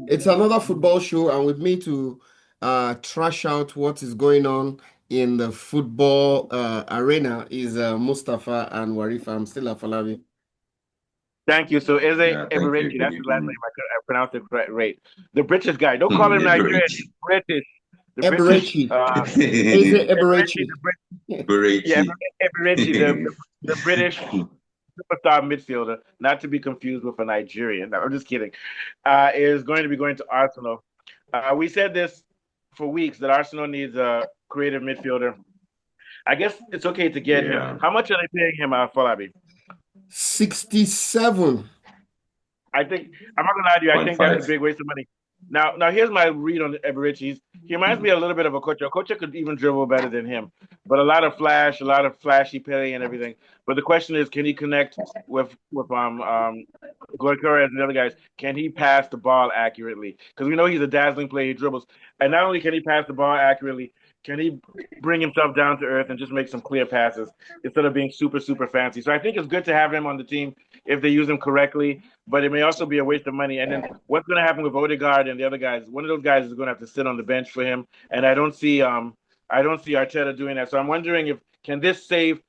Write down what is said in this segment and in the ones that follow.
It's another football show, and with me to trash out what is going on in the football arena is Mustafa and Warif. I'm still Afolabi. Thank you. So Eze Yeah, thank you. Eberechi, Good that's the last evening. name I pronounced it correct. Right. The British guy. Don't call him Nigerian. He's Eberechi. British. The British. Eberechi. Eze Eberechi, Eberechi. yeah, Eberechi. Eberechi, the British superstar midfielder, not to be confused with a Nigerian. No, I'm just kidding. Is going to be going to Arsenal. We said this for weeks that Arsenal needs a creative midfielder. I guess it's okay to get him. Yeah, How much are they paying him, Falabi? 67. I think I'm not gonna lie to you. I point think that's a five. big waste of money. Now here's my read on Eberechi. He reminds me a little bit of a coach. A coach could even dribble better than him, but a lot of flash, a lot of flashy play and everything. But the question is, can he connect with Goicoechea and the other guys? Can he pass the ball accurately? Because we know he's a dazzling player. He dribbles, and not only can he pass the ball accurately, can he bring himself down to earth and just make some clear passes instead of being super fancy? So I think it's good to have him on the team if they use him correctly, but it may also be a waste of money. And then what's going to happen with Odegaard and the other guys? One of those guys is going to have to sit on the bench for him, and I don't see Arteta doing that. So I'm wondering if can this save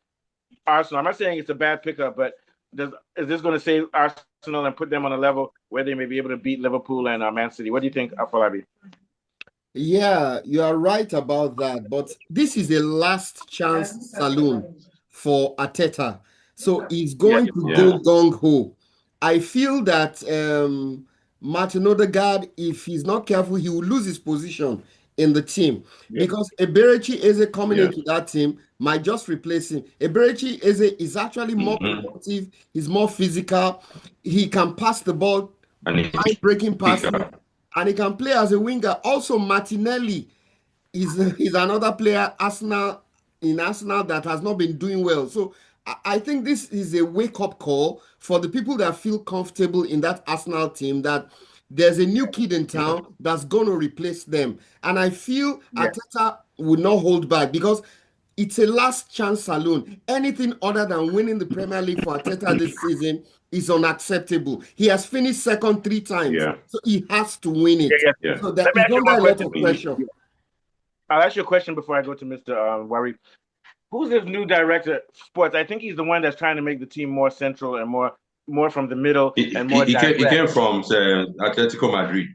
Arsenal? I'm not saying it's a bad pickup, but is this going to save Arsenal and put them on a level where they may be able to beat Liverpool and Man City? What do you think, Afolabi? Yeah, you are right about that. But this is a last chance saloon for Ateta. So he's Yeah, going to Yeah, go gung ho. I feel that Martin Odegaard, if he's not careful, he will lose his position in the team yeah, because Eberechi Eze coming yeah. into that team might just replace him. Eberechi Eze is actually more Mm-hmm. productive, he's more physical, he can pass the ball, And it's line-breaking passes, bigger. and he can play as a winger. Also, Martinelli is another player Arsenal that has not been doing well. So I think this is a wake-up call for the people that feel comfortable in that Arsenal team that there's a new kid in town that's going to replace them. And I feel yeah. Arteta would not hold back because it's a last chance saloon. Anything other than winning the Premier League for Arteta this season is unacceptable. He has finished second three times, Yeah, so he has to win Yeah, it. yeah. yeah. So that Let me is ask you under one a lot question. of pressure. Yeah. I'll ask you a question before I go to Mr. Wari. Who's this new director of sports? I think he's the one that's trying to make the team more central and more from the middle He, and he, more he came, he direct. came from Atletico Madrid.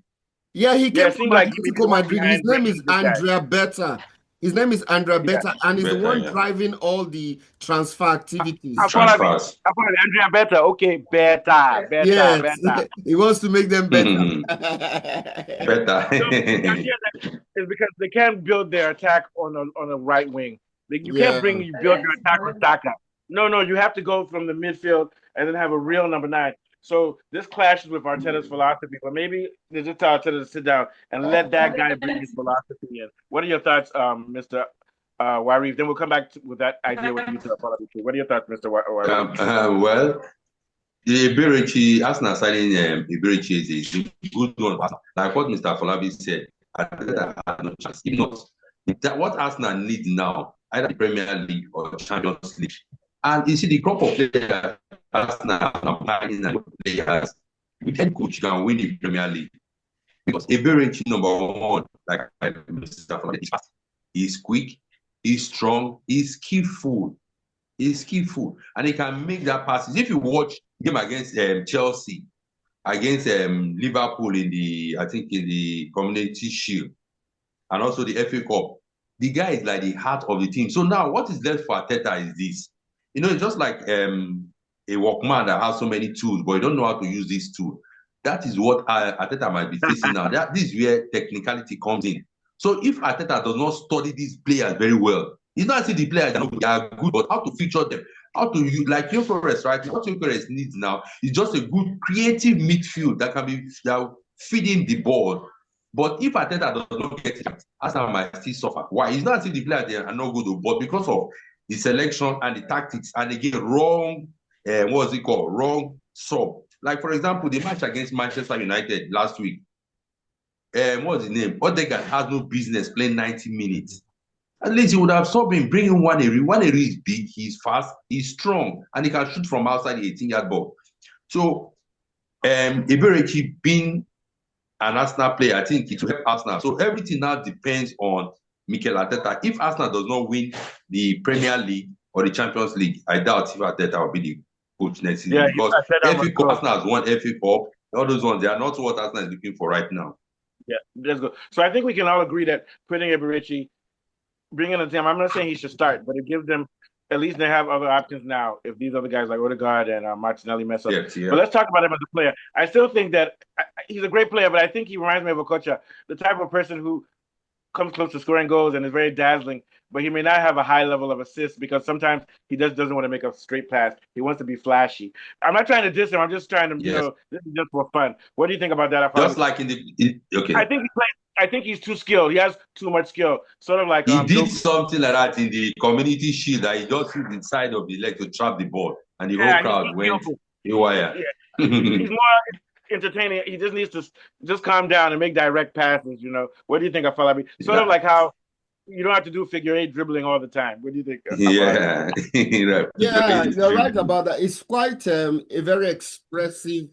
Yeah, he Yeah, came it from seems like he may be the Atletico one Madrid. His behind name is bringing this guy. Andrea Beta. His name is Andrea Yeah, Beta, and he's the Better, one yeah. driving all the transfer activities. Transfers. I follow me. Andrea Beta. Okay, Yes, better. he wants to make them better. Better. So the idea that is because they can't build their attack on a right wing. You can't Yeah. build your attack on Saka. No, you have to go from the midfield and then have a real number nine. So this clashes with Arteta's philosophy, but maybe they just tell Arteta to sit down and let that guy bring his philosophy in. What are your thoughts, Mr. Warif? Then we'll come back with that idea with you to follow. What are your thoughts, Mr. Warif? Well, the Eberechi, Arsenal signing Eberechi is a good one. Like what Mr. Folabi said, I think that had no chance. If not, what Arsenal needs now, either the Premier League or Champions League. And you see the crop of players Arsenal are buying and players with any coach can win the Premier League. Because Eberechi, number one, like Mr. Folabi, is fast. He's quick, he's strong, he's skillful. He's skillful and he can make that passes. If you watch game against Chelsea, against Liverpool in the, I think in the Community Shield, and also the FA Cup, the guy is like the heart of the team. So now, what is left for Arteta is this. It's just like a workman that has so many tools, but you don't know how to use this tool. That is what Arteta might be facing now. This is where technicality comes in. So if Arteta does not study these players very well, he's not saying the players are good, but how to feature them, how to use, like your Forest, right? What your Forest needs now is just a good creative midfield that can be that feeding the ball. But if Arteta does not get it, Arsenal might still suffer. Why? He's not saying the players are not good, but because of the selection and the tactics, and again, wrong, what's it called? Wrong sub. Like, for example, the match against Manchester United last week, what's his name? Odegaard has no business playing 90 minutes. At least he would have stopped him, bringing one area. One area is big, he's fast, he's strong, and he can shoot from outside the 18-yard ball. So, Eberechi being an Arsenal player, I think it will help Arsenal. So everything now depends on Mikel Arteta. If Arsenal does not win the Premier League or the Champions League, I doubt if Arteta will be the coach next season, because FA Cup, Arsenal has won FA Cup. All those ones, they are not what Arsenal is looking for right now. Yeah, let's go. So I think we can all agree that putting Eberechi, bringing in Tim, I'm not saying he should start, but it gives them, at least they have other options now if these other guys like Odegaard and Martinelli mess up. Yes, yeah. But let's talk about him as a player. I still think that he's a great player, but I think he reminds me of Okocha, the type of person who comes close to scoring goals and is very dazzling, but he may not have a high level of assists because sometimes he doesn't want to make a straight pass. He wants to be flashy. I'm not trying to diss him. I'm just trying to, this is just for fun. What do you think about that? Just like okay. I think he's too skilled. He has too much skill. Sort of like he did something like that in the Community Shield, that he just hit the side of the leg to trap the ball, and the whole crowd went haywire. Yeah. He's more entertaining. He just needs to just calm down and make direct passes. What do you think of Falabi? Sort of like how you don't have to do figure eight dribbling all the time. What do you think? Yeah, yeah, you're right about that. It's quite a very expressive,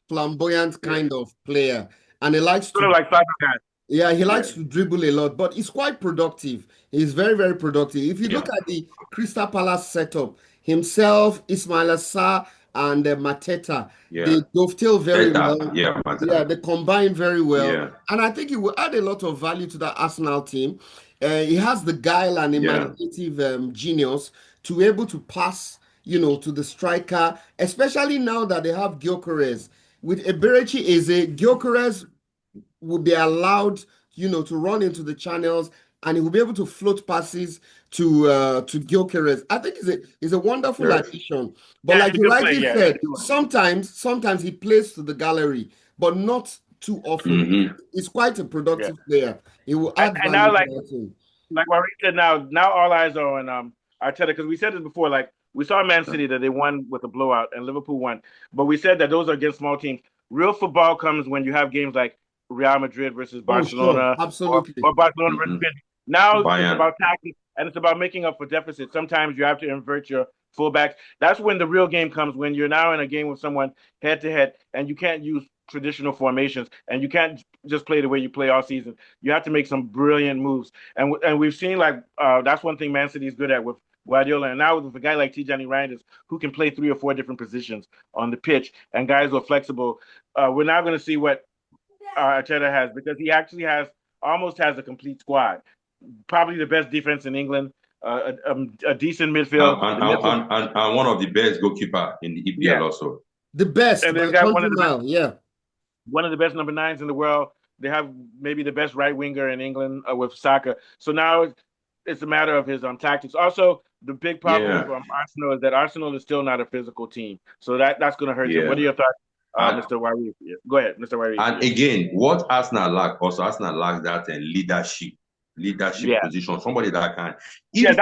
flamboyant kind of player, and he likes sort of like soccer guys. Yeah, he likes to dribble a lot, but he's quite productive. He's very, very productive. If you look at the Crystal Palace setup, himself, Ismail Assar, and Mateta, they dovetail very well. Yeah, they combine very well. Yeah. And I think it will add a lot of value to that Arsenal team. He has the guile and imaginative genius to be able to pass, to the striker, especially now that they have Gyökeres. With Eberechi Gyökeres will be allowed, to run into the channels, and he will be able to float passes to Gyökeres. I think it's a wonderful addition. But like you rightly said, sometimes he plays to the gallery, but not too often. Mm-hmm. He's quite a productive player. He will add value now, to that team. Like Marie said, now all eyes are on Arteta, because we said this before. Like we saw Man City that they won with a blowout, and Liverpool won, but we said that those are against small teams. Real football comes when you have games like Real Madrid versus Barcelona, absolutely, or Barcelona versus Madrid. Now it's about tactics, and it's about making up for deficits. Sometimes you have to invert your fullbacks. That's when the real game comes, when you're now in a game with someone head to head, and you can't use traditional formations, and you can't just play the way you play all season. You have to make some brilliant moves, and we've seen that's one thing Man City is good at with Guardiola, and now with a guy like Tijani Reinders who can play 3 or 4 different positions on the pitch, and guys who are flexible. We're now going to see what Arteta has, because he actually almost has a complete squad. Probably the best defense in England, a decent midfield, and one of the best goalkeeper in the EPL also. The best, and they've got one of the best number 9s in the world. They have maybe the best right winger in England with Saka. So now it's a matter of his tactics. Also, the big problem from Arsenal is that Arsenal is still not a physical team. So that's going to hurt him. What are your thoughts? Mr. Wari. Go ahead, Mr. Wari. And again, what Arsenal lacks that leadership position. Somebody that can. Yes,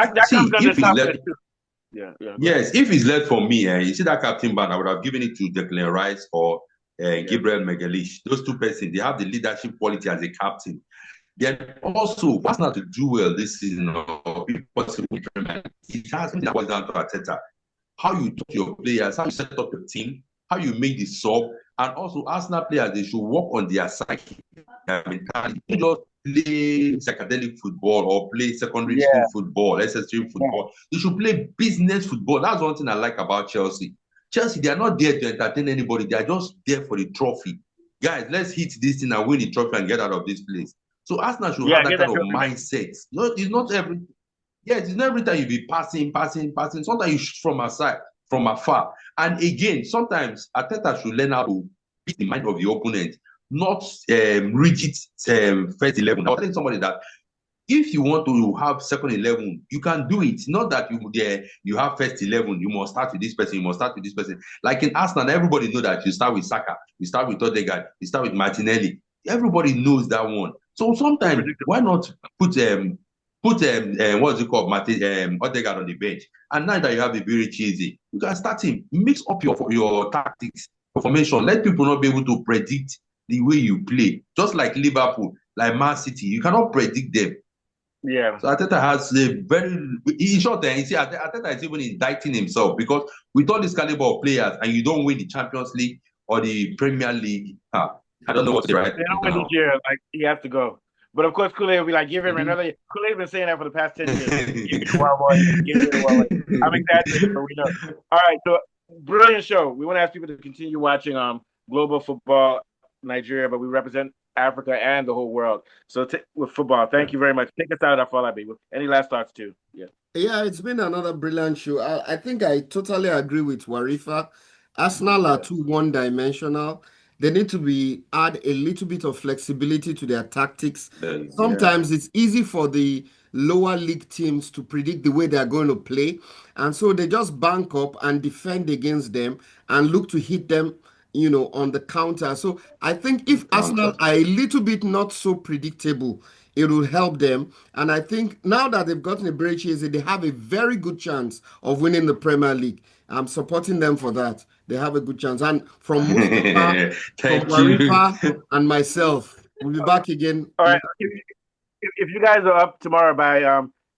if it's led for me, you see that captain band, I would have given it to Declan Rice or Gabriel Magalhaes. Those two persons, they have the leadership quality as a captain. Then also, Arsenal to do well this season, or possible, it has something that was down to Arteta. How you talk to your players, how you set up your team, how you make the sub, and also Arsenal players, they should work on their psyche, their mentality. Don't just play psychedelic football or play secondary school football, SSG football. They should play business football. That's one thing I like about Chelsea. Chelsea, they are not there to entertain anybody. They are just there for the trophy. Guys, let's hit this thing and win the trophy and get out of this place. So Arsenal should have that kind of mindset. It's not every time you be passing. Sometimes you shoot from afar. And again, sometimes Arteta should learn how to beat the mind of the opponent, not rigid first 11. I think somebody that if you want to have second 11, you can do it. Not that you have first 11, you must start with this person, you must start with this person. Like in Arsenal, everybody know that you start with Saka, you start with Odegaard, you start with Martinelli. Everybody knows that one. So sometimes why not put what's it called, Odegaard on the bench, and now that you have Eberechi, you can start him. Mix up your tactics, your formation. Let people not be able to predict the way you play. Just like Liverpool, like Man City, you cannot predict them. Yeah. So Arteta has a very, in short, you see, Arteta is even indicting himself, because with all this caliber of players, and you don't win the Champions League or the Premier League, I don't know what to say right They don't win this now. year. Like he has to go. But of course, Kool-Aid will be like, give him another. Kool-Aid's been saying that for the past 10 years. Give me the wild boy. Give me the wild boy. I'm exaggerating, but we know. All right, so brilliant show. We want to ask people to continue watching global football, Nigeria, but we represent Africa and the whole world. So with football, thank you very much. Take us out, Afolabi. Any last thoughts too? Yeah. Yeah, it's been another brilliant show. I think I totally agree with Warifa. Arsenal are too one-dimensional. They need to be add a little bit of flexibility to their tactics. Yeah. Sometimes it's easy for the lower league teams to predict the way they are going to play, and so they just bank up and defend against them and look to hit them, on the counter. So I think if Arsenal Counter. are a little bit not so predictable, it will help them. And I think now that they've gotten a Eberechi, they have a very good chance of winning the Premier League. I'm supporting them for that. They have a good chance. And from Mustafa, from Thank you. Warifa, and myself, we'll be back again. All right. If you guys are up tomorrow by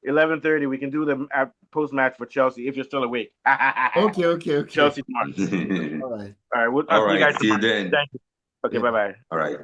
11:30, we can do the post match for Chelsea if you're still awake. Okay, okay, okay. Chelsea tomorrow. All right. All right. All I'll see you right. guys Till tomorrow. then. Thank you. Okay. Yeah. Bye bye. All right.